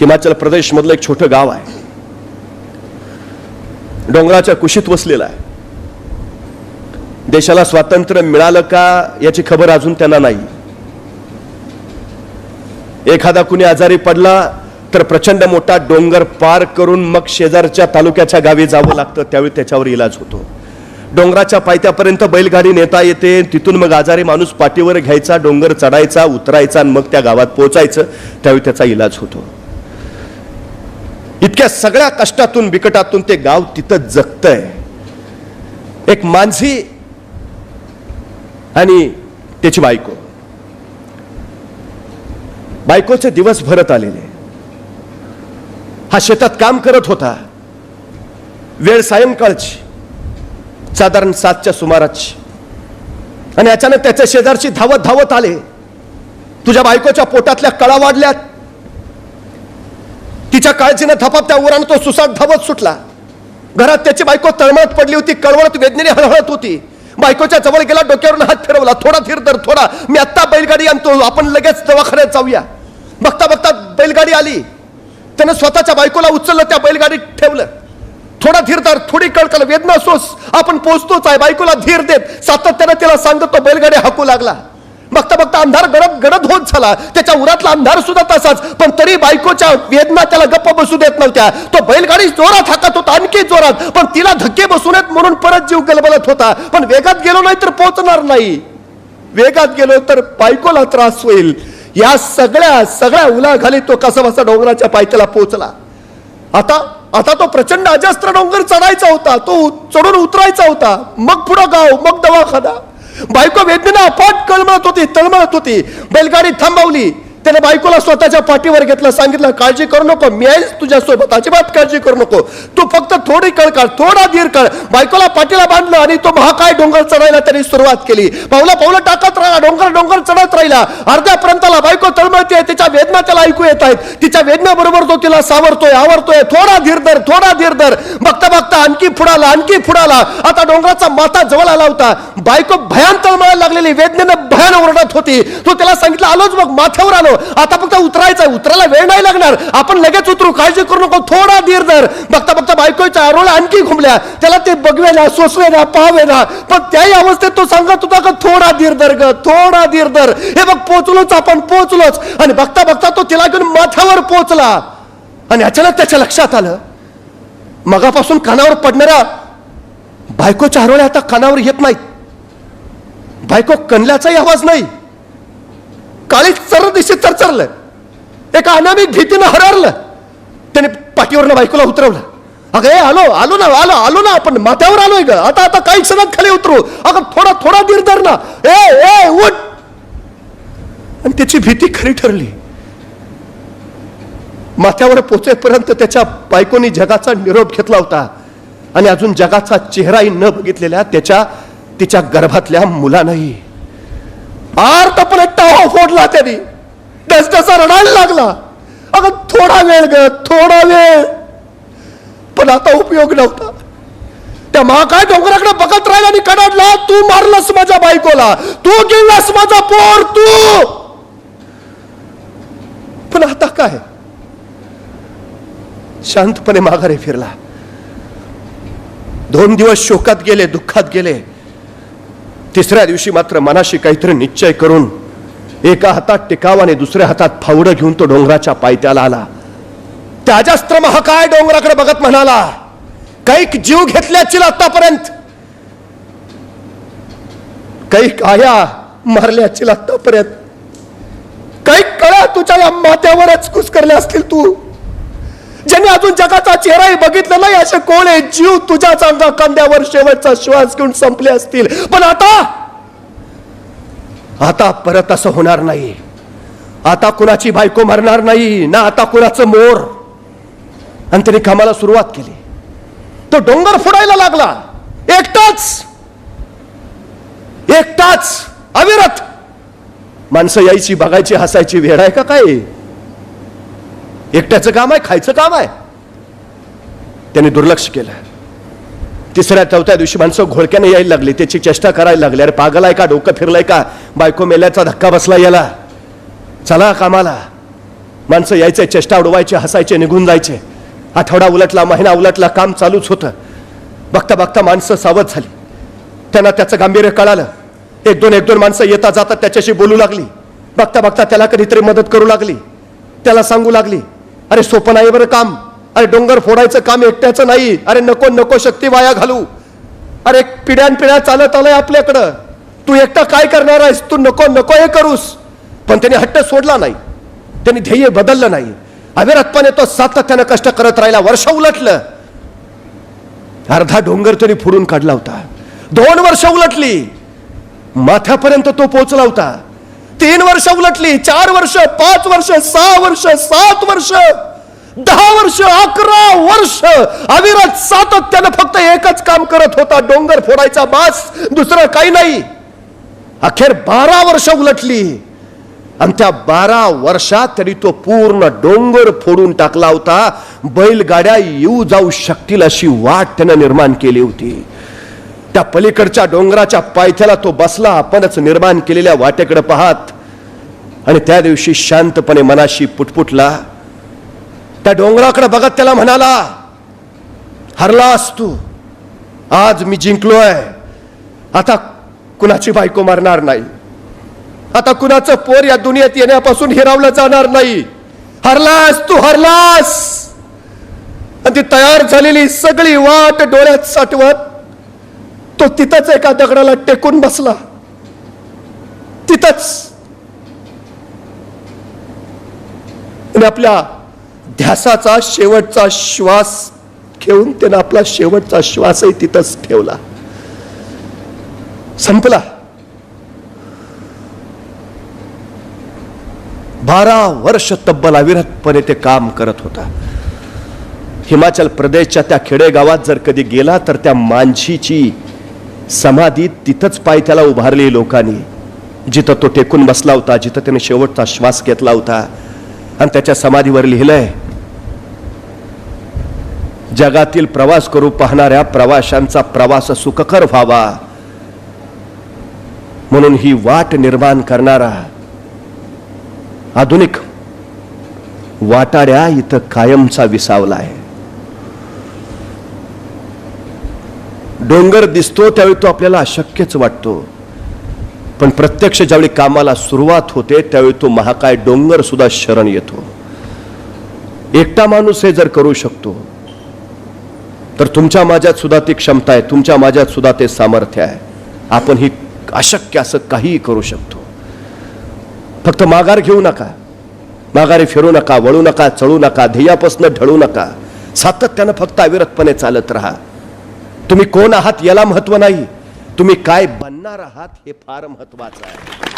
हिमाचल प्रदेश मधलं एक छोटं गाव आहे, डोंगराच्या कुशीत वसलेलं आहे. देशाला स्वातंत्र्य मिळालं का याची खबर अजून त्यांना नाही. एखादा कुणी आजारी पडला तर प्रचंड मोठा डोंगर पार करून मग शेजारच्या तालुक्याच्या गावी जावं लागतं, त्यावेळी त्याच्यावर इलाज होतो. डोंगराच्या पायथ्यापर्यंत बैलगाडी नेता येते, तिथून मग आजारी माणूस पाठीवर घ्यायचा, डोंगर चढायचा, उतरायचा आणि मग त्या गावात पोहोचायचं, त्यावेळी त्याचा इलाज होतो. इतक्या सगळ्या कष्टातून बिकटातून ते गाव तिथं जगतंय. एक मांझी आणि त्याची बायकोचे दिवस भरत आलेले. हा शेतात काम करत होता. वेळ सायंकाळची, साधारण 7च्या सुमाराची, आणि अचानक त्याच्या शेजारची धावत धावत आले. तुझ्या बायकोच्या पोटातल्या कळा वाढल्यात. तिच्या काळजीने धपापत्या उरानं तो सुसाट धावत सुटला. घरात त्याची बायको तळमळत पडली होती, कळवळत वेदनेने हळहळत होती. बायकोच्या जवळ गेला, डोक्यावरून हात फिरवला. थोडा धीर धर, थोडा, मी आत्ता बैलगाडी आणतो, आपण लगेच दवाखान्यात जाऊया. बघता बघता बैलगाडी आली. त्यानं स्वतःच्या बायकोला उचललं, त्या बैलगाडीत ठेवलं. थोडा धीर धर, थोडी कळकळ, वेदना सोस, आपण पोहोचतोच आहे. बायकोला धीर देत सातत्यानं तिला सांगत तो बैलगाडी हाकू लागला. बघता बघता अंधार गडद होत झाला. त्याच्या उरातला अंधार सुद्धा तसाच, पण तरी बायकोच्या वेदना त्याला गप्प बसू देत नव्हत्या. तो बैलगाडी जोरात हाकत होता, आणखी जोरात, पण तिला धक्के बसू नयेत म्हणून परत जीव गलबलत होता. पण वेगात गेलो नाही तर पोहोचणार नाही, वेगात गेलो तर बायकोला त्रास होईल. या सगळ्या उलाखाली तो कसा डोंगराच्या पायथ्याला पोहोचला. आता तो प्रचंड अजस्त्र डोंगर चढायचा होता, तो चढून उतरायचा होता. मग पुढं गाव, मग दवाखाना. बायको वेदनेने अफाट तळमळत होती. बैलगाडी थांबवली. त्याने बायकोला स्वतःच्या पाठीवर घेतलं, सांगितलं, काळजी करू नको, मी आहेच तुझ्यासोबत, अजिबात काळजी करू नको, तू फक्त थोडी कळ, थोडा धीर कळ. बायकोला पाठीला बांधलं आणि तो महाकाय डोंगर चढायला त्यांनी सुरुवात केली. पावलं टाकत राहिला, डोंगर चढत राहिला. अर्ध्यापर्यंतला बायको तळमळते, तिच्या वेदना त्याला ऐकू येत आहेत. तिच्या वेदनेबरोबर तो तिला सावरतोय, आवरतोय. थोडा धीर धर. बघता आणखी पुढाला. आता डोंगराचा माथा जवळ आला होता. बायको भयान तळमळायला लागलेली, वेदनेनं भयान ओरडत होती. तो त्याला सांगितलं, आलोच बघ, माथ्यावर आलो, आता फक्त उतरायला वेळ नाही लागणार, आपण लगेच उतरू, काळजी करू नको, थोडा धीर धर. बघता बायकोच्या आरोळ्या आणखी घुमल्या. त्याला ते बघवेना, सोसवेना, पाहावेना, पण त्याही अवस्थेत तो सांगत होता का थोडा धीर धर. हे बघ, आपण पोहोचलोच. आणि बघता तो तिला घेऊन माथ्यावर पोहोचला. आणि अचानक त्याच्या लक्षात आलं, मगापासून कानावर पडणाऱ्या बायकोच्या आरोळ्या आता कानावर येत नाहीत. बायको कणल्याचाही आवाज नाही. काळीच सर्व दिशेत चरचरलं. एका अनामिक भीतीनं हरवलं. त्याने पाठीवरनं बायकोला उतरवलं. अगं आलो ना, आपण माथ्यावर आलोय ग, आता काही क्षणात खाली उतरू. अगं थोडा धीर धर ना, ए उठ. आणि त्याची भीती खरी ठरली. माथ्यावर पोचेपर्यंत त्याच्या बायकोनी जगाचा निरोप घेतला होता, आणि अजून जगाचा चेहराही न बघितलेल्या तिच्या गर्भातल्या मुलानंही आर्तपणे टावा फोडला. त्यांनी डसडसा रडायला लागला. अगं थोडा वेळ, पण आता उपयोग नव्हता. त्या महाकाय डोंगराकडे बघत राहिला आणि कडाडला, तू मारलंस माझ्या बायकोला, तू गिळलास माझा पोर, तू. पण आता काय? शांतपणे माघारी फिरला. 2 दिवस शोकात गेले, दुःखात गेले. तिसऱ्या दिवशी मात्र मनाशी काहीतरी निश्चय करून एका हातात टिकाव आणि दुसऱ्या हातात फावडं घेऊन तो डोंगराच्या पायथ्याला आला. त्या अजस्त्र महाकाय डोंगराकडे बघत म्हणाला, कैक जीव घेतल्याची आतापर्यंत, कैक आया मारल्याची आतापर्यंत, कैक कळा तुझ्या या माथ्यावरच कुस्करले असतील तू. ज्यांनी अजून जगाचा चेहराही बघितला नाही असे कोळे जीव तुझ्या चांगला कांद्यावर शेवटचा श्वास घेऊन संपले असतील. पण आता परत असं होणार नाही. आता कुणाची बायको मरणार नाही ना, आता कुणाचं मोर. आणि त्याने कामाला सुरुवात केली. तो डोंगर फोडायला लागला, एकटाच अविरत. माणसं यायची, बघायची, हसायची. वेळ आहे का काय? एकट्याचं काम आहे, खायचं काम आहे. त्याने दुर्लक्ष केलं. 3ऱ्या-4थ्या दिवशी माणसं घोळक्याने यायला लागली, त्याची चेष्टा करायला लागली. अरे पागल आहे का, डोकं फिरलंय का, बायको मेल्याचा धक्का बसला याला, चला कामाला. माणसं यायचे, चेष्टा उडवायचे, हसायचे, निघून जायचे. आठवडा उलटला, महिना उलटला, काम चालूच होतं. बघता बघता माणसं सावध झाली. त्यांना त्याचं गांभीर्य कळालं. एक दोन माणसं येता जातात त्याच्याशी बोलू लागली. बघता बघता त्याला कधीतरी मदत करू लागली. त्याला सांगू लागली, अरे सोपं नाही बरं काम, अरे डोंगर फोडायचं काम एकट्याचं नाही, अरे नको नको शक्ती वाया घालू, अरे पिढ्यानपिढ्या चालत आलंय आपल्याकडं, तू एकटा काय करणार आहेस, तू नको नको हे करूस. पण त्यांनी हट्ट सोडला नाही, त्यांनी ध्येय बदललं नाही. अविरतपणे तो सातत्यानं कष्ट करत राहिला. वर्ष उलटलं, अर्धा डोंगर तरी फोडून काढला होता. 2 वर्ष उलटली, माथ्यापर्यंत तो पोहोचला होता. 3 वर्ष उलटली, 4 वर्ष, 5 वर्ष, 6 वर्ष, 7 वर्ष, 10 वर्ष, 11 वर्ष अविरत सातत्यानं फक्त एकच काम करत होता, डोंगर फोडायचा, बास, दुसरं काही नाही. अखेर 12 वर्ष उलटली आणि त्या 12 वर्षात तरी तो पूर्ण डोंगर फोडून टाकला होता. बैलगाड्या येऊ जाऊ शकतील अशी वाट त्यानं निर्माण केली होती. त्या पलीकडच्या डोंगराच्या पायथ्याला तो बसला, आपणच निर्माण केलेल्या वाटेकडे पाहत, आणि त्या दिवशी शांतपणे मनाशी पुटपुटला. त्या डोंगराकडे बघत त्याला म्हणाला, हरलास तू, आज मी जिंकलोय. आता कुणाची बायको मारणार नाही, आता कुणाचं पोर या दुनियेत येण्यापासून हिरावलं जाणार नाही. हरलास तू, हरलास. आणि ती तयार झालेली सगळी वाट डोळ्यात साठवत तो तिथंच एका दगडाला टेकून बसला. तिथंच आणि आपल्या ध्यासाचा शेवटचा श्वास घेऊन त्यानं आपला शेवटचा श्वासही तिथंच ठेवला. संपला. 12 वर्ष तब्बल अविरतपणे ते काम करत होता. हिमाचल प्रदेशच्या त्या खेडेगावात जर कधी गेला तर त्या मांझीची समाधी तिथंच पाय त्याला उभारली लोकांनी, जिथं तो टेकून बसला होता, जिथं त्याने शेवटचा श्वास घेतला होता. आणि त्याच्या समाधीवर लिहिलंय, जगातील प्रवास करू पाहणाऱ्या प्रवाशांचा प्रवास सुखकर व्हावा म्हणून ही वाट निर्माण करणारा आधुनिक वाटाड्या इथं कायमचा विसावला आहे. डोंगर दिसतो त्यावेळी तो आपल्याला अशक्यच वाटतो, पण प्रत्यक्ष ज्यावेळी कामाला सुरुवात होते त्यावेळी तो महाकाय डोंगर सुद्धा शरण येतो. एकटा माणूस हे जर करू शकतो तर तुमच्या माझ्यात सुद्धा ती क्षमता आहे, तुमच्या माझ्यात सुद्धा ते सामर्थ्य आहे. आपण ही अशक्य असं काहीही करू शकतो. फक्त माघार घेऊ नका, माघारी फिरू नका, वळू नका, चळू नका, ध्येयापासून ढळू नका. सातत्यानं फक्त अविरतपणे चालत राहा. तुम्ही कोण आहात याला महत्व नाही, तुम्ही काय बनणार आहात हे फार महत्वाचं आहे.